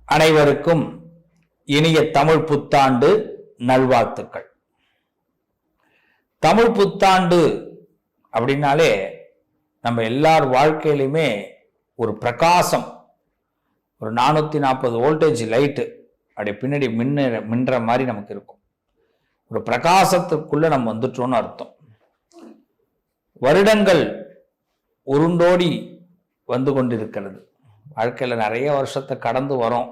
அனைவருக்கும் இனிய தமிழ் புத்தாண்டு நல்வாழ்த்துக்கள். தமிழ் புத்தாண்டு அப்படின்னாலே நம்ம எல்லார் வாழ்க்கையிலுமே ஒரு பிரகாசம், ஒரு 440 வோல்டேஜ் லைட்டு அப்படி பின்னாடி மின்ற மாதிரி நமக்கு இருக்கும். ஒரு பிரகாசத்துக்குள்ள நம்ம வந்துட்டோம்னு அர்த்தம். வருடங்கள் உருண்டோடி வந்து கொண்டிருக்கிறது. வாழ்க்கையில் நிறைய வருஷத்தை கடந்து வரோம்.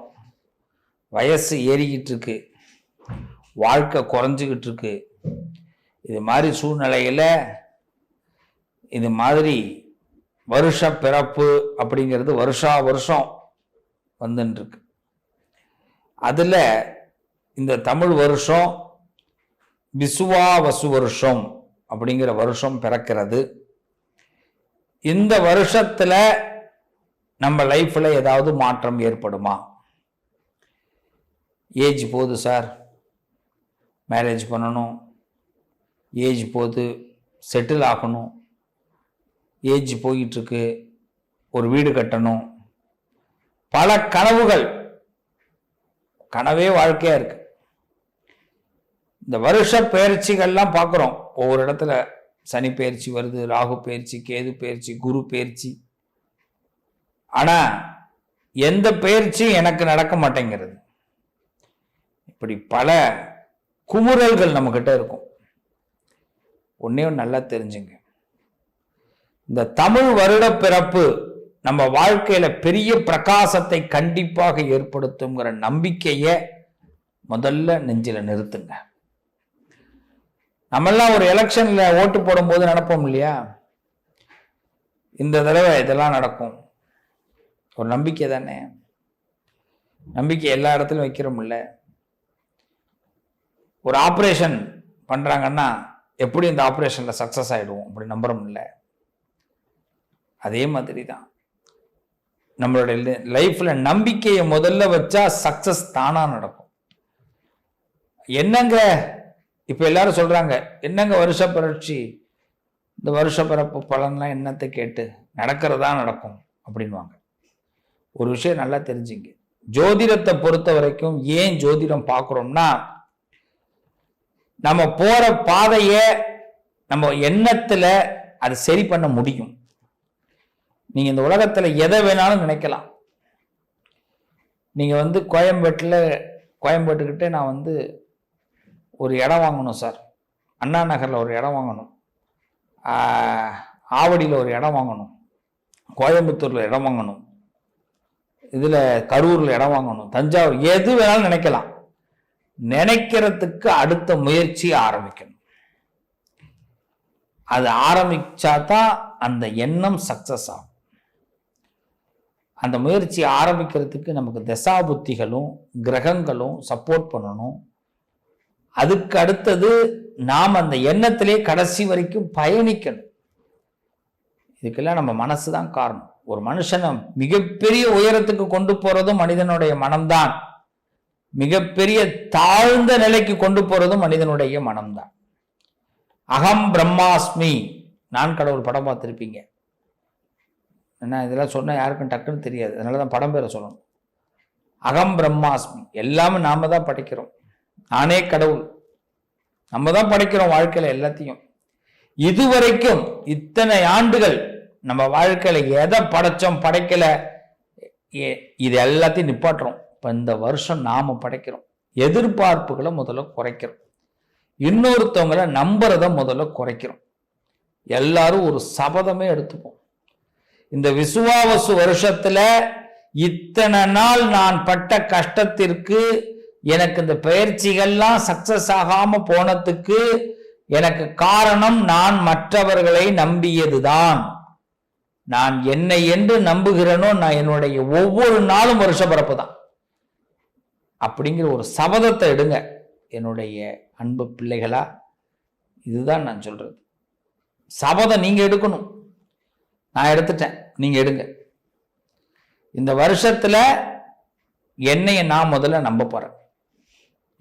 வயசு ஏறிக்கிட்டு இருக்கு, வாழ்க்கை குறைஞ்சிக்கிட்டு இருக்கு. இது மாதிரி சூழ்நிலையில் இது மாதிரி வருஷ பிறப்பு அப்படிங்கிறது வருஷா வருஷம் வந்துட்டு இருக்கு. அதில் இந்த தமிழ் வருஷம் விசுவாவசு வருஷம் அப்படிங்கிற வருஷம் பிறக்கிறது. இந்த வருஷத்தில் நம்ம லைஃப்பில் ஏதாவது மாற்றம் ஏற்படுமா? ஏஜ் போகுது சார், மேரேஜ் பண்ணணும், ஏஜ் போகுது செட்டில் ஆகணும், ஏஜ் போயிட்டுருக்கு ஒரு வீடு கட்டணும், பல கனவுகள், கனவே வாழ்க்கையாக இருக்கு. இந்த வருஷ பயிற்சிகள்லாம் பார்க்குறோம். ஒவ்வொரு இடத்துல சனி பயிற்சி வருது, ராகு பயிற்சி, கேது பயிற்சி, குரு பயிற்சி. ஆனால் எந்த பயிற்சியும் எனக்கு நடக்க மாட்டேங்கிறது. இப்படி பல குமுறல்கள் நம்மக்கிட்ட இருக்கும். ஒன்றையும் நல்லா தெரிஞ்சுங்க, இந்த தமிழ் வருட பிறப்பு நம்ம வாழ்க்கையில பெரிய பிரகாசத்தை கண்டிப்பாக ஏற்படுத்துங்கிற நம்பிக்கையை முதல்ல நெஞ்சில நிறுத்துங்க. நம்மெல்லாம் ஒரு எலெக்ஷன்ல ஓட்டு போடும்போது நடப்போம் இல்லையா, இந்த தடவை இதெல்லாம் நடக்கும், ஒரு நம்பிக்கை தானே. நம்பிக்கை எல்லா இடத்துலையும் வைக்கிறோம் இல்லை. ஒரு ஆப்ரேஷன் பண்றாங்கன்னா எப்படி இந்த ஆப்ரேஷன்ல சக்சஸ் ஆயிடுவோம் அப்படி நம்புறோம் இல்லை. அதே மாதிரி தான் நம்மளுடைய லைஃப்ல நம்பிக்கையை முதல்ல வச்சா சக்சஸ் தானா நடக்கும். என்னங்க இப்ப எல்லாரும் சொல்றாங்க, என்னங்க வருஷ பரட்சி, இந்த வருஷ பிறப்பு பலன்லாம் என்னத்தை கேட்டு நடக்கிறதா நடக்கும் அப்படின்வாங்க. ஒரு விஷயம் நல்லா தெரிஞ்சுங்க, ஜோதிடத்தை பொறுத்த வரைக்கும் ஏன் ஜோதிடம் பார்க்குறோம்னா, நம்ம போற பாதைய நம்ம எண்ணத்துல அது சரி பண்ண முடியும். நீங்க இந்த உலகத்துல எதை வேணாலும் நினைக்கலாம். நீங்க கோயம்பேட்டுக்கிட்டே நான் ஒரு இடம் வாங்கணும் சார், அண்ணா நகர்ல ஒரு இடம் வாங்கணும், ஆவடியில் ஒரு இடம் வாங்கணும், கோயம்புத்தூர்ல இடம் வாங்கணும், இதுல கரூர்ல இடம் வாங்கணும், தஞ்சாவூர், எது வேணாலும் நினைக்கலாம். நினைக்கிறதுக்கு அடுத்த முயற்சி ஆரம்பிக்கணும். அது ஆரம்பிச்சாதான் அந்த எண்ணம் சக்சஸ் ஆகும். அந்த முயற்சி ஆரம்பிக்கிறதுக்கு நமக்கு தசாபுத்திகளும் கிரகங்களும் சப்போர்ட் பண்ணணும். அதுக்கு அடுத்தது நாம் அந்த எண்ணத்திலே கடைசி வரைக்கும் பயணிக்கணும். இதுக்கெல்லாம் நம்ம மனசு தான் காரணம். ஒரு மனுஷனை மிகப்பெரிய உயரத்துக்கு கொண்டு போறதும் மனிதனுடைய மனம்தான், மிகப்பெரிய தாழ்ந்த நிலைக்கு கொண்டு போறதும் மனிதனுடைய மனம்தான். அகம் பிரம்மாஸ்மி, நான் கடவுள் படம் பார்த்துருப்பீங்க. என்ன இதெல்லாம் சொன்னா யாருக்கும் டக்குன்னு தெரியாது, அதனாலதான் படம் பேரை சொல்லணும். அகம் பிரம்மாஸ்மி, எல்லாமே நாம தான் படைக்கிறோம். நானே கடவுள், நம்ம தான் படைக்கிறோம் வாழ்க்கையில எல்லாத்தையும். இதுவரைக்கும் இத்தனை ஆண்டுகள் நம்ம வாழ்க்கையில எதை படைச்சோம் படைக்கல, இது எல்லாத்தையும் நிப்பாட்டுறோம். இப்ப இந்த வருஷம் நாம படைக்கிறோம். எதிர்பார்ப்புகளை முதல்ல குறைக்கிறோம், இன்னொருத்தவங்களை நம்புறத முதல்ல குறைக்கிறோம். எல்லாரும் ஒரு சபதமே எடுத்துப்போம், இந்த விசுவாவசு வருஷத்துல இத்தனை நாள் நான் பட்ட கஷ்டத்திற்கு, எனக்கு இந்த பயிற்சிகள்லாம் சக்சஸ் ஆகாம போனதுக்கு எனக்கு காரணம் நான் மற்றவர்களை நம்பியதுதான். நான் என்னை என்று நம்புகிறேனோ, நான் என்னுடைய ஒவ்வொரு நாளும் வருஷ பிறப்பு தான் அப்படிங்கிற ஒரு சபதத்தை எடுங்க என்னுடைய அன்பு பிள்ளைகளா. இதுதான் நான் சொல்றது. சபதம் நீங்க எடுக்கணும். நான் எடுத்துட்டேன், நீங்க எடுங்க. இந்த வருஷத்துல என்னைய நான் முதல்ல நம்ப போறேன்.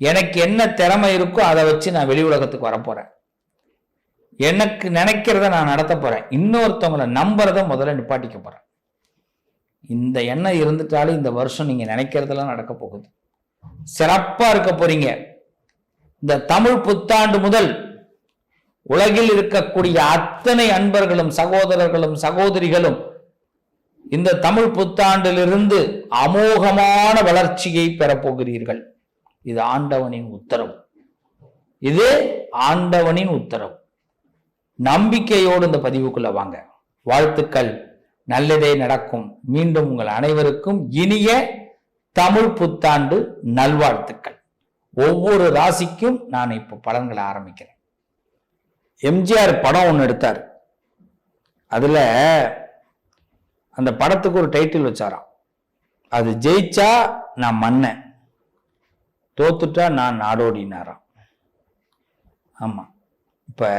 எனக்கு என்ன திறமை இருக்கோ அதை வச்சு நான் வெளி உலகத்துக்கு வரப்போறேன். எனக்கு நினைக்கிறத நான் நடத்த போறேன். இன்னொருத்தவங்களை நம்புறத முதல்ல நிப்பாட்டிக்க போறேன். இந்த எண்ணம் இருந்துட்டாலும் இந்த வருஷம் நீங்க நினைக்கிறதெல்லாம் நடக்க போகுது. சிறப்பா இருக்க போறீங்க. இந்த தமிழ் புத்தாண்டு முதல் உலகில் இருக்கக்கூடிய அத்தனை அன்பர்களும் சகோதரர்களும் சகோதரிகளும் இந்த தமிழ் புத்தாண்டிலிருந்து அமோகமான வளர்ச்சியை பெறப்போகிறீர்கள். இது ஆண்டவனின் உத்தரவு. இது ஆண்டவனின் உத்தரவு. நம்பிக்கையோடு இந்த பதிவுக்குள்ள வாங்க. வாழ்த்துக்கள். நல்லதே நடக்கும். மீண்டும் உங்கள் அனைவருக்கும் இனிய தமிழ் புத்தாண்டு நல்வாழ்த்துக்கள். ஒவ்வொரு ராசிக்கும் நான் இப்ப பலன்களை ஆரம்பிக்கிறேன். எம்ஜிஆர் படம் ஒன்று எடுத்தார். அதுல அந்த படத்துக்கு ஒரு டைட்டில் வச்சாராம். அது ஜெயிச்சா நான் மன்னன், தோத்துட்டா நான் நாடோடினாராம். ஆமா, இப்ப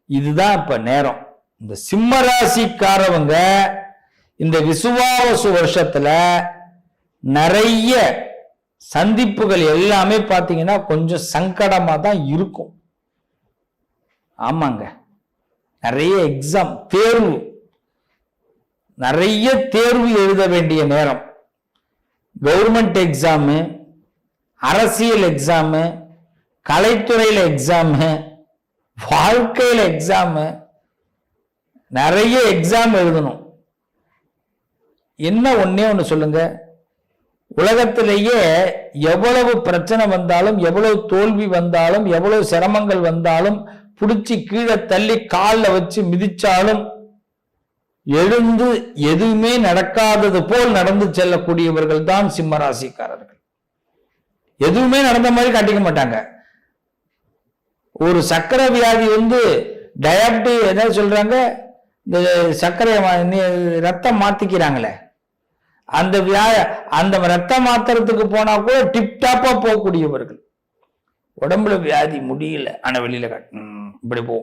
இதுதான் இப்ப நேரம். இந்த சிம்ம ராசிக்காரவங்க இந்த விசுவாவசு வருஷத்துல நிறைய சந்திப்புகள் எல்லாமே பாத்தீங்கன்னா கொஞ்சம் சங்கடமா தான் இருக்கும். ஆமாங்க, நிறைய எக்ஸாம், தேர்வு, நிறைய தேர்வு எழுத வேண்டிய நேரம். கவர்மெண்ட் எக்ஸாமு, அரசியல் எக்ஸாமு, கலைத்துறையில எக்ஸாமு, வாழ்க்கையில எக்ஸாமு, நிறைய எக்ஸாம் எழுதணும். என்ன ஒன்னே ஒன்று சொல்லுங்க, உலகத்திலேயே எவ்வளவு பிரச்சனை வந்தாலும், எவ்வளவு தோல்வி வந்தாலும், எவ்வளவு சிரமங்கள் வந்தாலும், பிடிச்சி கீழே தள்ளி காலில் வச்சு மிதிச்சாலும் எழுந்து எதுவுமே நடக்காதது போல் நடந்து செல்லக்கூடியவர்கள் தான் சிம்மராசிக்காரர்கள். எதுவுமே நடந்த மாதிரி காட்டிக்க மாட்டாங்க. ஒரு சக்கரை வியாதி டயாபிட்டிஸ் என்ன சொல்றாங்க, இந்த சர்க்கரை ரத்தம் மாத்திக்கிறாங்களே, அந்த ரத்தம் மாத்துறதுக்கு போனா கூட டிப்டாப்பா போகக்கூடியவர்கள். உடம்புல வியாதி முடியல, ஆனா வெளியில இப்படி போ.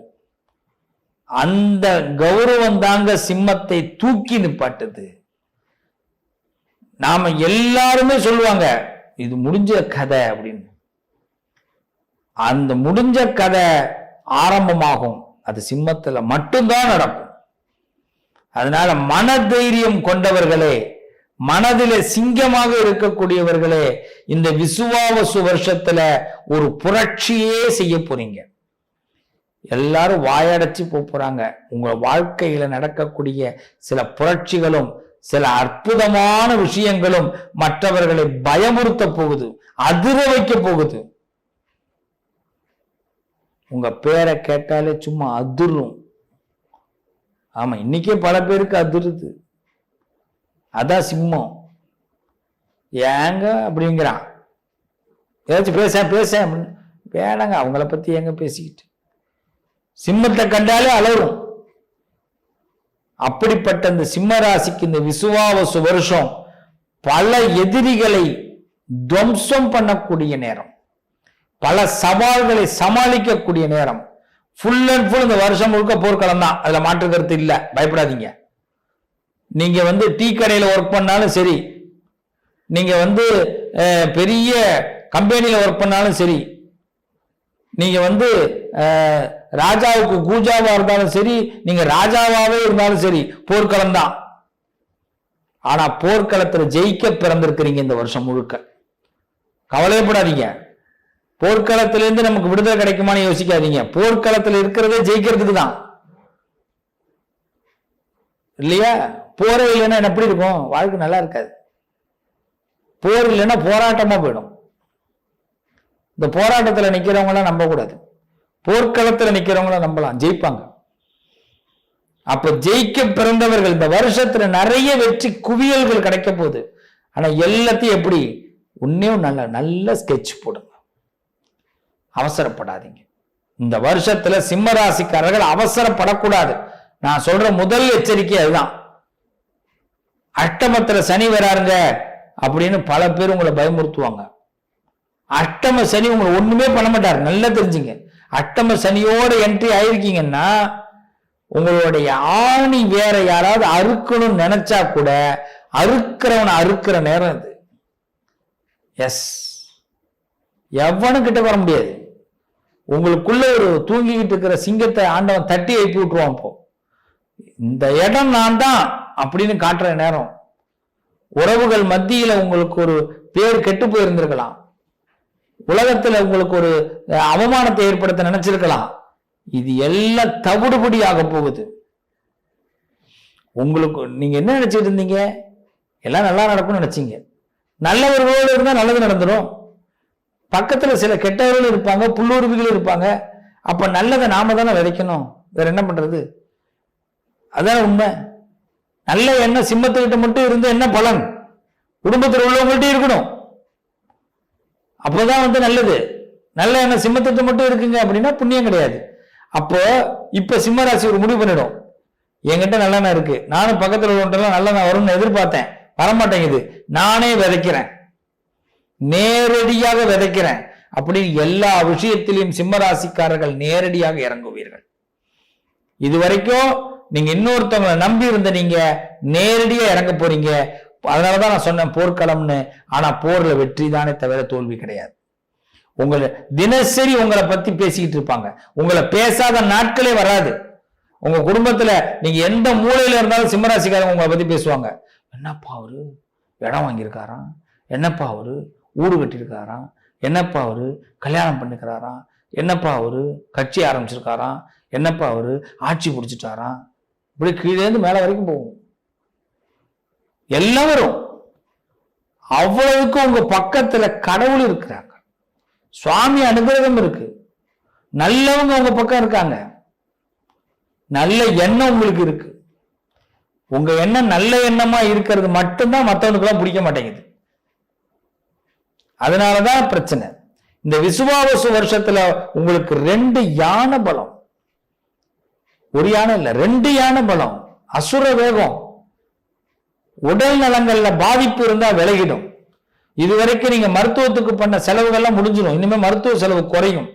அந்த கௌரவம் தாங்க சிம்மத்தை தூக்கி நிப்பாட்டுது. நாம எல்லாருமே சொல்லுவாங்க இது முடிஞ்ச கதை அப்படின்னு. அந்த முடிஞ்ச கதை ஆரம்பமாகும், அது சிம்மத்துல மட்டும்தான் நடக்கும். அதனால மன தைரியம் கொண்டவர்களே, மனதில சிங்கமாக இருக்கக்கூடியவர்களே, இந்த விசுவாவசு வருஷத்துல ஒரு புரட்சியே செய்ய போறீங்க. எல்லாரும் வாயடைச்சு போறாங்க. உங்க வாழ்க்கையில நடக்கக்கூடிய சில புரட்சிகளும் சில அற்புதமான விஷயங்களும் மற்றவர்களை பயமுறுத்த போகுது, அதிர வைக்க போகுது. உங்க பேரை கேட்டாலே சும்மா அதிரும். ஆமா, இன்னைக்கே பல பேருக்கு அதிருது. அதான் சிம்மம். ஏங்க அப்படிங்கிறான், ஏதாச்சும் பேச வேணாங்க, அவங்கள பத்தி ஏங்க பேசிக்கிட்டு. சிம்மத்தை கண்டாலே அலரும். அப்படிப்பட்ட இந்த சிம்ம ராசிக்கு இந்த விசுவாவசு வருஷம் பல எதிரிகளை துவம்சம் பண்ணக்கூடிய நேரம், பல சவால்களை சமாளிக்கக்கூடிய நேரம். ஃபுல் அண்ட் ஃபுல் இந்த வருஷம் முழுக்க போர்க்களம் தான், அதுல மாற்று கருத்து இல்லை. பயப்படாதீங்க. நீங்க டீ கடையில ஒர்க் பண்ணாலும் சரி, நீங்க பெரிய கம்பெனியில ஒர்க் பண்ணாலும் சரி, நீங்க ராஜாவுக்கு கூஜாவா இருந்தாலும் சரி, நீங்க ராஜாவாவே இருந்தாலும் சரி, போர்க்களம் தான். ஆனா போர்க்களத்துல ஜெயிக்க பிறந்திருக்கிறீங்க இந்த வருஷம் முழுக்க. கவலைப்படாதீங்க. போர்க்களத்திலிருந்து நமக்கு விடுதலை கிடைக்குமான்னு யோசிக்காதீங்க. போர்க்களத்துல இருக்கிறதே ஜெயிக்கிறதுக்கு தான், இல்லையா? போரே இல்லைன்னா எப்படி இருக்கும்? வாழ்க்கை நல்லா இருக்காது. போர் இல்லைன்னா போராட்டமா போயிடும். இந்த போராட்டத்துல நிக்கிறவங்களாம் நம்ப கூடாது, போர்க்களத்துல நிக்கிறவங்கள நம்பலாம், ஜெயிப்பாங்க. அப்ப ஜெயிக்க பிறந்தவர்கள் இந்த வருஷத்துல நிறைய வெற்றி குவியல்கள் கிடைக்க போகுது. ஆனா எல்லாத்தையும் எப்படி உன்னையும் நல்ல ஸ்கெட்ச் போடுங்க, அவசரப்படாதீங்க. இந்த வருஷத்துல சிம்ம ராசிக்காரர்கள் அவசரப்படக்கூடாது. நான் சொல்ற முதல் எச்சரிக்கை அதுதான். அஷ்டமத்துல சனி வராருங்க அப்படின்னு பல பேர் உங்களை பயமுறுத்துவாங்க. அஷ்டம சனி உங்களை ஒண்ணுமே பண்ண மாட்டாரு, நல்லா தெரிஞ்சுங்க. அஷ்டம சனியோட என்ட்ரி ஆயிருக்கீங்கன்னா உங்களுடைய ஆணி வேற யாராவது அறுக்கணும்னு நினைச்சா கூட அறுக்கிறவனை அறுக்கிற நேரம் இது. எஸ், எவனும் கிட்ட வர முடியாது. உங்களுக்குள்ள ஒரு தூங்கிக்கிட்டு இருக்கிற சிங்கத்தை ஆண்டவன் தட்டி எழுப்பி விட்டுருவான். இப்போ இந்த இடம் நான் தான் அப்படின்னு காட்டுற நேரம். உறவுகள் மத்தியில உங்களுக்கு ஒரு பேர் கெட்டு போயிருந்திருக்கலாம், உலகத்துல உங்களுக்கு ஒரு அவமானத்தை ஏற்படுத்த நினைச்சிருக்கலாம். இது எல்லாம் தவிடுபடியாக போகுது. உங்களுக்கு நீங்க என்ன நினைச்சிட்டு இருந்தீங்க? எல்லாம் நல்லா நடக்கும்னு நினைச்சீங்க. நல்லவர்களோடு இருந்தா நல்லது நடந்துடும். பக்கத்துல சில கெட்டவர்கள் இருப்பாங்க, புல்லுருவிகள் இருப்பாங்க. அப்ப நல்லதை நாம தானே விதைக்கணும், வேற என்ன பண்றது? அதான் உண்மை. நல்ல எண்ணம் சிம்மத்துக்கிட்ட மட்டும் இருந்து என்ன பலன்? குடும்பத்தில் உள்ளவங்கள்ட்ட இருக்கணும், அப்பதான் நல்லது. நல்ல எண்ணம் சிம்மத்திட்ட மட்டும் இருக்குங்க அப்படின்னா புண்ணியம் கிடையாது. அப்போ இப்ப சிம்மராசி ஒரு முடிவு பண்ணிடும், என்கிட்ட நல்லெண்ணம் இருக்கு, நானும் பக்கத்தில் உள்ளவங்கெல்லாம் நல்லெண்ணம் வரும்னு எதிர்பார்த்தேன், வரமாட்டேங்குது, நானே விதைக்கிறேன், நேரடியாக விதைக்கிறேன் அப்படின்னு எல்லா விஷயத்திலையும் சிம்மராசிக்காரர்கள் நேரடியாக இறங்குவீர்கள். இதுவரைக்கும் நீங்க இன்னொருத்தவங்களை நம்பி இருந்த நீங்க நேரடியா இறங்க போறீங்க. அதனாலதான் நான் சொன்னேன் போர்க்களம்னு. ஆனா போர்ல வெற்றி தானே தவிர தோல்வி கிடையாது. உங்களை தினசரி உங்களை பத்தி பேசிக்கிட்டு இருப்பாங்க, உங்களை பேசாத நாட்களே வராது. உங்க குடும்பத்துல நீங்க எந்த மூலையில இருந்தாலும் சிம்மராசிக்காரங்க உங்களை பத்தி பேசுவாங்க. என்னப்பா அவரு இடம் வாங்கியிருக்காராம், என்னப்பா அவரு ஊடு கட்டியிருக்காராம், என்னப்பா அவரு கல்யாணம் பண்ணிக்கிறாராம், என்னப்பா அவரு கட்சி ஆரம்பிச்சிருக்காராம், என்னப்பா அவரு ஆட்சி பிடிச்சிட்டாராம். இப்படி கீழே இருந்து மேல வரைக்கும் போகும், எல்லாம் வரும். அவ்வளவுக்கு உங்க பக்கத்துல கடவுள் இருக்கிறாங்க, சுவாமி அனுகிரகம் இருக்கு, நல்லவங்க உங்க பக்கம் இருக்காங்க, நல்ல எண்ணம் உங்களுக்கு இருக்கு. உங்க எண்ணம் நல்ல எண்ணமா இருக்கிறது மட்டும்தான் மற்றவனுக்குலாம் பிடிக்க மாட்டேங்குது. அதனாலதான் பிரச்சனை. இந்த விசுவாவசு வருஷத்துல உங்களுக்கு 2 யானை பலம், ஒரு யானை இல்ல 2 யானை பலம், அசுர வேகம். உடல் நலங்கள்ல பாதிப்பு இருந்தா விலகிடும். இதுவரைக்கும் நீங்க மருத்துவத்துக்கு பண்ண செலவுகள்லாம் முடிஞ்சிடும், இனிமே மருத்துவ செலவு குறையும்.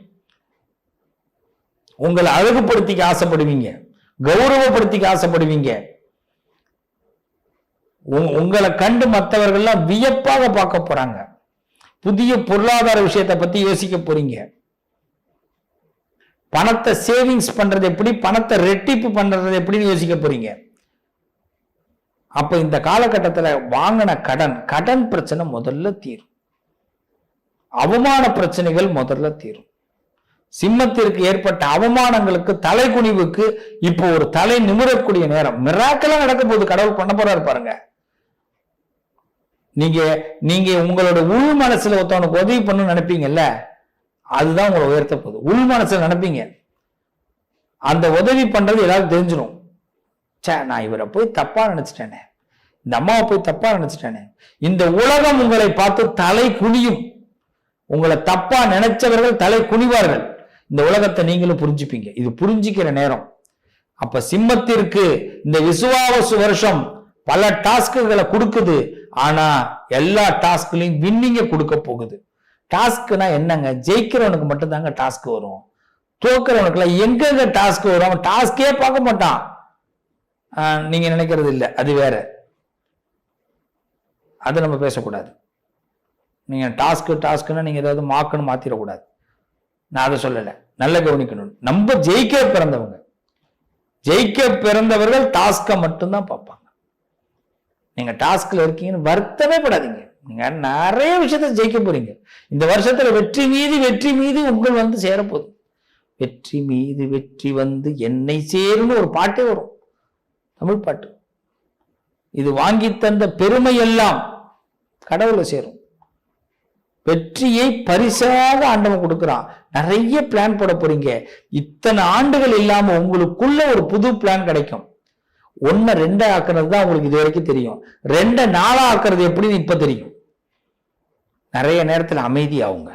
உங்களை அழகுபடுத்திக்க ஆசைப்படுவீங்க, கௌரவப்படுத்திக்க ஆசைப்படுவீங்க. உங்களை கண்டு மற்றவர்கள்லாம் வியப்பாக பார்க்க போறாங்க. புதிய பொருளாதார விஷயத்தை பத்தி யோசிக்க போறீங்க. பணத்தை சேவிங்ஸ் பண்றது எப்படி, பணத்தை ரெட்டிப்பு பண்றது எப்படின்னு யோசிக்க போறீங்க. அப்ப இந்த காலகட்டத்தில் வாங்கின கடன் பிரச்சனை முதல்ல தீரும், அவமான பிரச்சனைகள் முதல்ல தீரும். சிம்மத்திற்கு ஏற்பட்ட அவமானங்களுக்கு தலைக்குனிவுக்கு இப்போ ஒரு தலை நிமிரக்கூடிய நேரம். மிராக்கலா நடக்க போகுது, கடவுள் பண்ண போறாரு பாருங்க. நீங்க உங்களோட உள் மனசுல ஒருத்தவனுக்கு உதவி பண்ணணும்னு நினைப்பீங்கல்ல, அதுதான் உங்களை உயர்த்த போகுது. உள் மனசுல நினைப்பீங்க, அந்த உதவி பண்றது எல்லாரும் தெரிஞ்சிடும். நான் இவரை போய் தப்பா நினைச்சிட்டேனே, இந்த அம்மாவை போய் தப்பா நினைச்சிட்டேனே. இந்த உலகம் உங்களை பார்த்து தலை குனியும். உங்களை தப்பா நினைச்சவர்கள் தலை குனிவார்கள். இந்த உலகத்தை நீங்களும் புரிஞ்சுப்பீங்க. இது புரிஞ்சுக்கிற நேரம். அப்ப சிம்மத்திற்கு இந்த விசுவாவசு வருஷம் பல டாஸ்குகளை கொடுக்குது. ஆனா எல்லா டாஸ்க்லையும் வின்னிங்க கொடுக்க போகுது. டாஸ்க்னா என்னங்க, ஜெயிக்கிறவனுக்கு மட்டும்தாங்க டாஸ்க் வரும். தோக்கிறவனுக்குலாம் எங்கெங்க டாஸ்க் வரும்? அவன் டாஸ்கே பார்க்க மாட்டான். நீங்க நினைக்கிறது இல்லை, அது வேற. அது நம்ம பேசக்கூடாது. நீங்க டாஸ்க்குன்னு நீங்க ஏதாவது மாக்குன்னு மாத்திரக்கூடாது. நான் அதை சொல்லலை, நல்ல கவனிக்கணும். நம்ம ஜெயிக்க பிறந்தவர்கள் டாஸ்கை மட்டும்தான் பார்ப்பாங்க. நீங்க டாஸ்க்ல இருக்கீங்கன்னு வருத்தமே படாதீங்க. நீங்க நிறைய விஷயத்த ஜெயிக்க போறீங்க. இந்த வருஷத்துல வெற்றி மீது உங்கள் சேரப்போகுது. வெற்றி மீது வெற்றி வந்து என்னை சேரும்னு ஒரு பாட்டே வரும், தமிழ் பாட்டு. இது வாங்கி தந்த பெருமை எல்லாம் கடவுளை சேரும். வெற்றியை பரிசாக ஆண்டவன் கொடுக்கிறான். நிறைய பிளான் போட போறீங்க. இத்தனை ஆண்டுகள் இல்லாம உங்களுக்குள்ள ஒரு புது பிளான் கிடைக்கும். 1 2 ஆக்குறது தான் உங்களுக்கு இது வரைக்கும் தெரியும். 2 4 ஆக்குறது எப்படின்னு இப்ப தெரியும். நிறைய நேரத்துல அமைதியாவுங்க.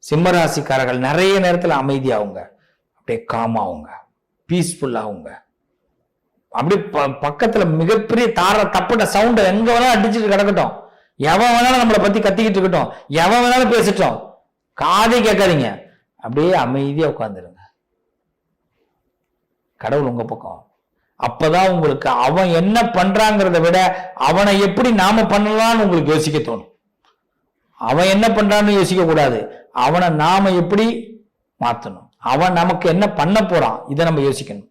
சிம்மராசிக்காரர்கள் நிறைய நேரத்துல அமைதியாவுங்க, அப்படியே காமாவுங்க, பீஸ்ஃபுல்லாவுங்க. அப்படி பக்கத்துல மிகப்பெரிய தப்புட்ட சவுண்ட் எங்க வேணாலும் அடிச்சுட்டு கிடக்கட்டும், எவன் வேணாலும் நம்மளை பத்தி கத்திக்கிட்டு இருக்கட்டும், எவன் வேணாலும் பேசிட்டோம், காதை கேட்காதீங்க. அப்படியே அமைதியா உட்கார்ந்துருங்க. கடவுள் உங்க பக்கம். அப்பதான் உங்களுக்கு அவன் என்ன பண்றாங்கிறத விட அவனை எப்படி நாம பண்ணலாம்னு உங்களுக்கு யோசிக்க தோணும். அவன் என்ன பண்றான்னு யோசிக்க கூடாது, அவனை நாம எப்படி மாத்தணும், அவன் நமக்கு என்ன பண்ண போறான், இதை நம்ம யோசிக்கணும்.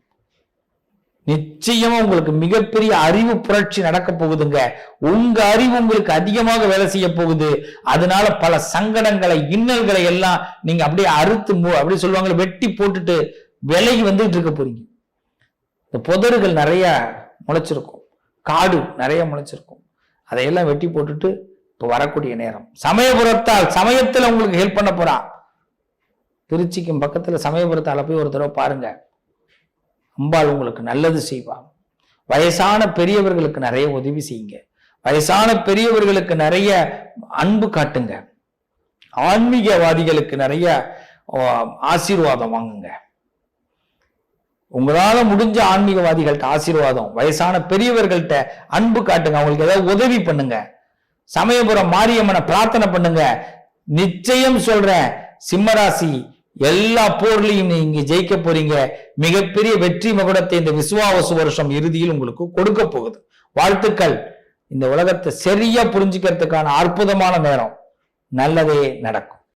நிச்சயமா உங்களுக்கு மிகப்பெரிய அறிவு புரட்சி நடக்க போகுதுங்க. உங்க அறிவு உங்களுக்கு அதிகமாக வேலை செய்ய போகுது. அதனால பல சங்கடங்களை, இன்னல்களை எல்லாம் நீங்க அப்படியே அறுத்து அப்படி சொல்லுவாங்க, வெட்டி போட்டுட்டு விலகி வந்துட்டு இருக்க போறீங்க. இந்த புதர்கள் நிறைய முளைச்சிருக்கும், காடு நிறைய முளைச்சிருக்கும், அதையெல்லாம் வெட்டி போட்டுட்டு இப்ப வரக்கூடிய நேரம். சமயபுரத்தால் சமயத்துல உங்களுக்கு ஹெல்ப் பண்ண போறான். திருச்சிக்கும் பக்கத்துல சமயபுரத்தால போய் ஒரு தடவை பாருங்க. அம்பாள் உங்களுக்கு நல்லது செய்வாங்க. வயசான பெரியவர்களுக்கு நிறைய உதவி செய்யுங்க. வயசான பெரியவர்களுக்கு நிறைய அன்பு காட்டுங்க. ஆன்மீகவாதிகளுக்கு நிறைய ஆசீர்வாதம் வாங்குங்க. உங்களால முடிஞ்ச ஆன்மீகவாதிகள்கிட்ட ஆசீர்வாதம், வயசான பெரியவர்கள்ட்ட அன்பு காட்டுங்க. அவங்களுக்கு ஏதாவது உதவி பண்ணுங்க. சமயபுரம் மாரியம்மனை பிரார்த்தனை பண்ணுங்க. நிச்சயம் சொல்றேன், சிம்மராசி எல்லா போர்லையும் நீங்க ஜெயிக்க போறீங்க. மிகப்பெரிய வெற்றி மகுடத்தை இந்த விசுவாவசு வருஷம் இறுதியில் உங்களுக்கு கொடுக்க போகுது. வாழ்த்துக்கள். இந்த உலகத்தை சரியா புரிஞ்சுக்கிறதுக்கான அற்புதமான நேரம். நல்லதே நடக்கும்.